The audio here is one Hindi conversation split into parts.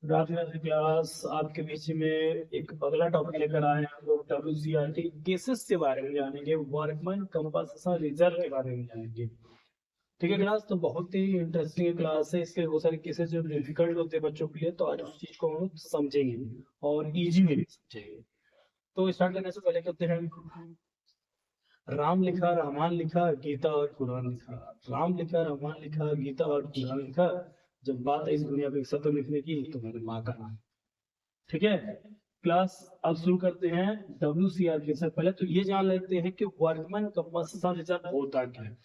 राधे राधे क्लास। आपके बीच में एक अगला टॉपिक लेकर आए हैं। हम लोग WCRT केसेस के बारे में जानेंगे, वर्कमैन कंपनसेशन रिजर्व के बारे में जानेंगे। ठीक है क्लास, तो बहुत ही इंटरेस्टिंग क्लास है। इसके बहुत सारे केसेस जो डिफिकल्ट होते हैं बच्चों के लिए, तो आज उस चीज को हम लोग समझेंगे और इजी में भी समझेंगे। तो स्टार्ट करने से पहले कहते हैं, राम लिखा, रहमान लिखा, गीता और कुरान लिखा। राम लिखा, रहमान लिखा, गीता और कुरान लिखा। जब बात है इस दुनिया पे सत्य लिखने की, तो मेरी माँ का नाम। ठीक है क्लास, अब शुरू करते हैं। WCRT से पहले तो ये जान लेते हैं कि वर्कमैन कंपनसेशन रिजर्व होता क्या है।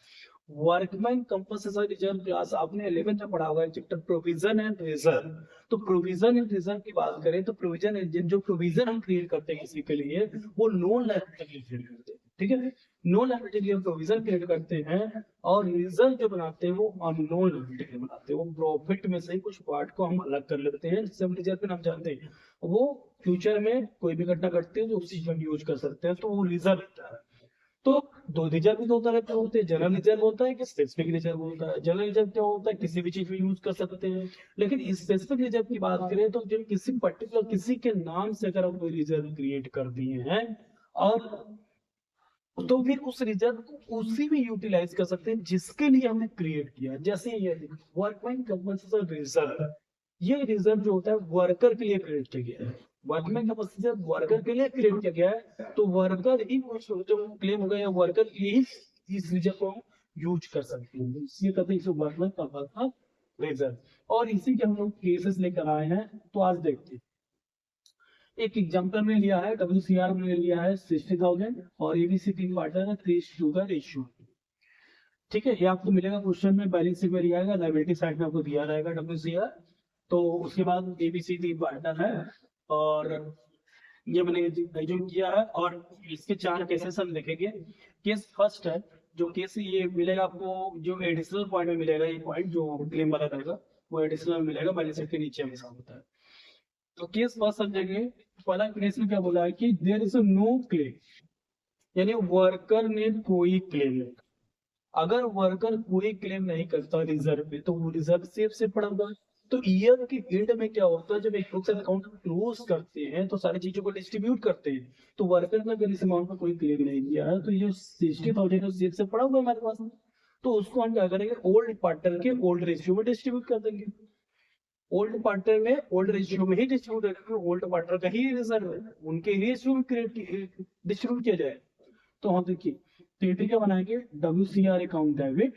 वर्कमैन कंपनसेशन रिजर्व क्लास आपने 11th में पढ़ा होगा, चैप्टर प्रोविजन एंड रिजर्व। तो प्रोविजन एंड रिजर्व की बात करें तो प्रोविजन जो प्रोविजन हम क्रिएट करते हैं किसी के लिए, वो नॉन लायबिलिटी के लिए क्रिएट करते हैं। ठीक है, नॉन लायबिलिटी के लिए प्रोविजन क्रिएट करते हैं, और रिजर्व जो बनाते हैं वो अननोन लायबिलिटी के लिए बनाते हैं। वो प्रॉफिट में से ही कुछ पार्ट को हम अलग कर लेते हैं, जिससे हम रिजर्व पे नाम जानते हैं। वो फ्यूचर में कोई भी घटना घटती है तो उस चीज में यूज कर सकते हैं, तो वो रिजर्व होता है। तो दो रिजर्व भी तो होता रहता होते हैं, जनरल रिजर्व होता है कि स्पेसिफिक रिजर्व होता है। जनरल रिजर्व क्या होता है, किसी भी चीज में यूज कर सकते हैं। लेकिन स्पेसिफिक रिजर्व की बात करें तो जब किसी पर्टिकुलर किसी के नाम से अगर हम कोई रिजर्व क्रिएट कर दिए हैं, और तो फिर उस रिजर्व को उसी में यूटिलाइज कर सकते हैं जिसके लिए हमने क्रिएट किया। जैसे ये वर्कमैन कंपनसेशन रिजर्व, ये रिजर्व जो होता है वर्कर के लिए क्रिएट किया गया है। वर्कमैन कंपनसेशन वर्कर के लिए क्रिएट किया गया है, तो वर्कर ही जो क्लेम हो गया, वर्कर यही इस रिजर्व को यूज कर सकते हैं। इसलिए कहते हैं इसे वर्कमैन कंपनसेशन रिजर्व। और इसी के हम लोग केसेस लेकर आए हैं, तो आज देखते हैं। एक एग्जाम्पल में लिया है, WCR में लिया है 60,000, और ABC तीन पार्टनर है, 3:2 का रेशियो। ठीक है, ये आपको मिलेगा क्वेश्चन में, बैलेंस शीट में लिया जाएगा, लाइबिलिटी साइड में आपको दिया रहेगा WCR। तो उसके बाद ABC तीन पार्टनर है, और ये मैंने जो किया है, और इसके चार केसेस हम देखेंगे। केस फर्स्ट है, जो केस ये मिलेगा आपको, जो एडिशनल पॉइंट में मिलेगा, ये पॉइंट जो क्लेम वाला रहेगा वो एडिशनल मिलेगा, बैलेंस शीट के नीचे हमेशा होता है। तो केस फर्स्ट समझेंगे। पहला केस में क्या बोला है कि देयर इज नो क्लेम, यानी वर्कर ने कोई क्लेम नहीं। अगर वर्कर कोई क्लेम नहीं करता रिजर्व पे, तो वो रिजर्व सेफ से पड़ा हुआ है। तो ईयर के एंड में क्या होता है, जब एक बुक्स अकाउंट क्लोज करते हैं तो सारी चीजों को डिस्ट्रीब्यूट करते हैं। तो वर्कर ने अगर इस अमाउंट में कोई क्लेम नहीं किया है, तो ये 60,000 सेफ से पड़ा हुआ है हमारे पास। तो उसको हम क्या करेंगे, ओल्ड पार्टनर के ओल्ड रेशियो में डिस्ट्रीब्यूट कर देंगे। ओल्ड पार्टनर में ओल्ड रेशियो में ही डिस्ट्रीब्यूट करेंगे, ओल्ड पार्टनर का ही रिजर्व है, उनके रेशियो में क्रिएट डिस्ट्रीब्यूट किया जाए। तो हम देखिए, तो ये क्या बनाएंगे, WCR account debit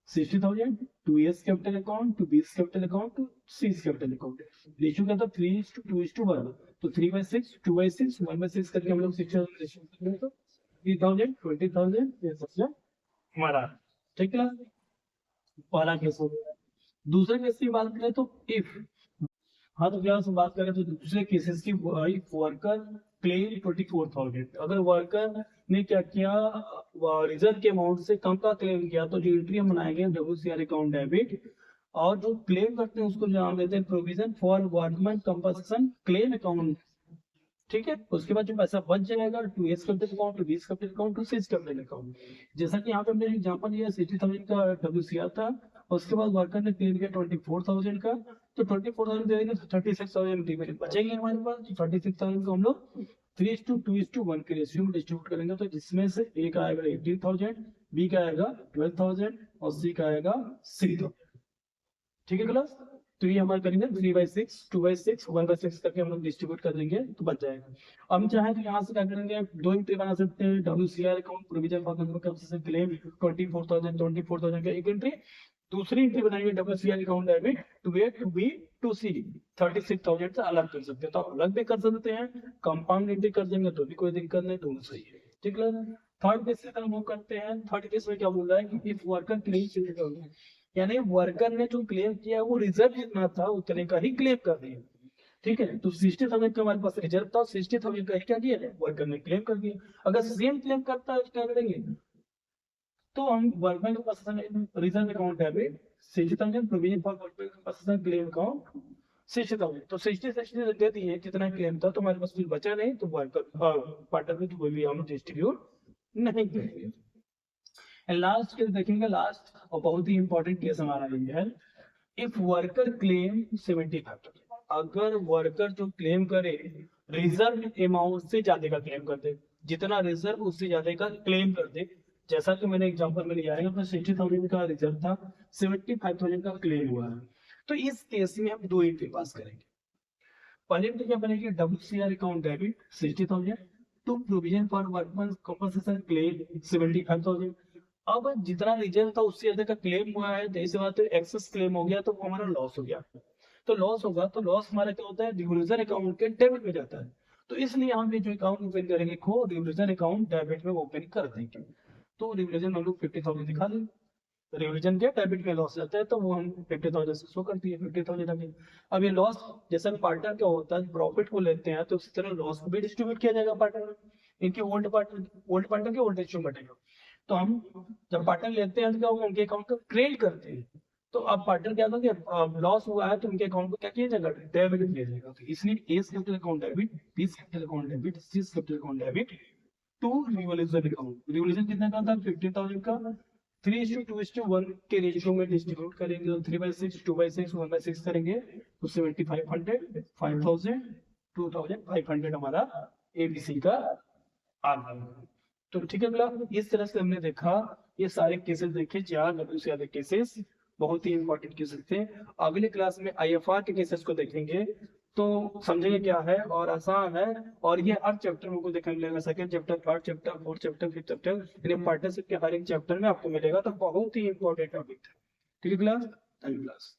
60,000 to A's capital account, to B's capital account, to C's capital account. Ratio क्या था, 3:2:1। तो 3/6, 2/6, 1/6 करके हम लोग 60,000 रेशियो कर देंगे। तो 3,000, 20,000 ये सबसे हमारा। ठीक है, पहला केस हो गया। दूसरे केस की बात करें तो इफ, हाँ तो क्लास में बात करें तो दूसरे केसेस की, वर्कर क्लेम 24,000। अगर वर्कर ने क्या किया, रिजर्व के अमाउंट से कम का क्लेम किया, तो जो एंट्री हम बनाएंगे WCR अकाउंट डेबिट, और जो क्लेम करते हैं उसको जो नाम देते हैं provision for workman compensation claim account. ठीक है, उसके बाद जो पैसा बच जाएगा, to A's capital account, to B's capital account, to C's capital account. जैसा कि यहाँ पे हमने एग्जांपल लिया 60,000 का WCR था, उसके बाद वर्कर ने क्लेम किया 24,000 का। तो 24,000 दे देंगे तो 36,000 बचेंगे हमारे पास। 36,000 को हम लोग 3:2:1 के रेशियो में डिस्ट्रीब्यूट करेंगे। तो जिसमें से ए का आएगा 18,000, बी का आएगा 12,000, और सी का आएगा 6,000। ठीक है क्लास, तो ये हमारे करेंगे 3/6, 2/6, 1/6 करके हम लोग डिस्ट्रीब्यूट कर देंगे, तो बच जाएगा। अब हम चाहें तो यहाँ से क्या करेंगे, दो एंट्री बना सकते हैं। WCR account provision for compensation claim 24,000 का एक एंट्री। दूसरी एंट्री बनाएंगे WCR account debit to A, to B, to C, 36,000 से अलग कर सकते हैं। तो अलग भी कर सकते हैं, कंपाउंड एंट्री कर देंगे तो भी कोई दिक्कत नहीं, दोनों सही है। ठीक है, थर्ड केस से हम करते हैं। थर्ड केस में क्या बोल रहा है कि इफ वर्कर क्लेम, यानी वर्कर ने जो क्लेम किया वो रिजर्व जितना था उतने का ही क्लेम कर दिया। ठीक है, तो 60,000 का हमारे पास रिजर्व था, 60,000 का ही क्या किया वर्कर ने क्लेम कर दिया। अगर सेम क्लेम करता है तो क्या करेंगे, तो हम वर्कमैन के पास रिजर्व अकाउंट है 60,000, प्रोविजन फॉर वर्कमैन के पास क्लेम अकाउंट 60,000। तो 60 दे दिए जितना क्लेम था, तो हमारे पास कुछ बचा नहीं, तो वर्कर पार्टनर में कोई भी हम डिस्ट्रीब्यूट नहीं करेंगे। लास्ट केस देखेंगे, लास्ट और बहुत ही इंपॉर्टेंट केस हमारा ये है, इफ वर्कर क्लेम 75,000। अगर वर्कर जो क्लेम करे रिजर्व अमाउंट से ज्यादा का क्लेम कर दे, जितना रिजर्व उससे ज्यादा का क्लेम कर दे, जैसा कि मैंने एग्जांपल में लिया है, अपना 60,000 का रिजर्व था, 75,000 का क्लेम हुआ है, तो इस केस में हम दो एंट्री पास करेंगे। पहले तो क्या बनेगी, WCR account debit 60,000 to provision for workman compensation claim 75,000। अब जितना रिजर्व था उससे ज्यादा का क्लेम हुआ है, तो इस बात एक्सेस क्लेम हो गया, तो वो हमारा लॉस हो गया। तो लॉस होगा तो लॉस हमारा क्या होता है, रिवोल्यूशन अकाउंट के डेबिट में जाता है। तो इसलिए हम ये जो अकाउंट ओपन करेंगे को रिवोल्यूशन अकाउंट डेबिट में ओपन कर देंगे। तो रिवोल्यूशन हम लोग 50,000 दिखा देंगे, रिवीजन के डेबिट में लॉस जाता है, तो वो हम 50,000 से शो करती है 50,000 अभी। अब ये लॉस जैसा पार्टनर क्या होता है, प्रॉफिट को लेते हैं तो उसी तरह लॉस को भी डिस्ट्रीब्यूट किया जाएगा पार्टनर में। इनके ओल्ड पार्टनर के ओल्ड डिस्ट्रीब्यूट बटेगा। तो हम जब पार्टनर लेते हैं तो क्या होगा, उनके अकाउंट को क्रेडिट करते हैं। तो अब पार्टनर क्या होगा कि लॉस हुआ है तो उनके अकाउंट को क्या किया जाएगा, डेबिट किया जाएगा। तो इसलिए S capital account debit, B capital account debit, C capital account debit to revolution account. Revolution कितना का था, 50,000 का, 3:2:1 के रेशियो में डिस्ट्रीब्यूट करेंगे। तो 3/6, 2/6, 1/6 करेंगे तो 7,500, 5,000, 2,500 हमारा एबीसी का आ गया। तो ठीक है भला, इस तरह से हमने देखा, ये सारे केसेस देखे, 4 से अधिक केसेस, बहुत ही इंपॉर्टेंट केसेस थे। अगले क्लास में आईएफआर के केसेस को देखेंगे तो समझेंगे क्या है, और आसान है। और ये हर चैप्टर में को देखने मिलेगा, second chapter, third chapter, fourth chapter, fifth chapter, यानी पार्टनरशिप के हर एक चैप्टर में आपको मिलेगा। तो बहुत ही इंपॉर्टेंट टॉपिक है। ठीक है क्लास, थैंक यू क्लास।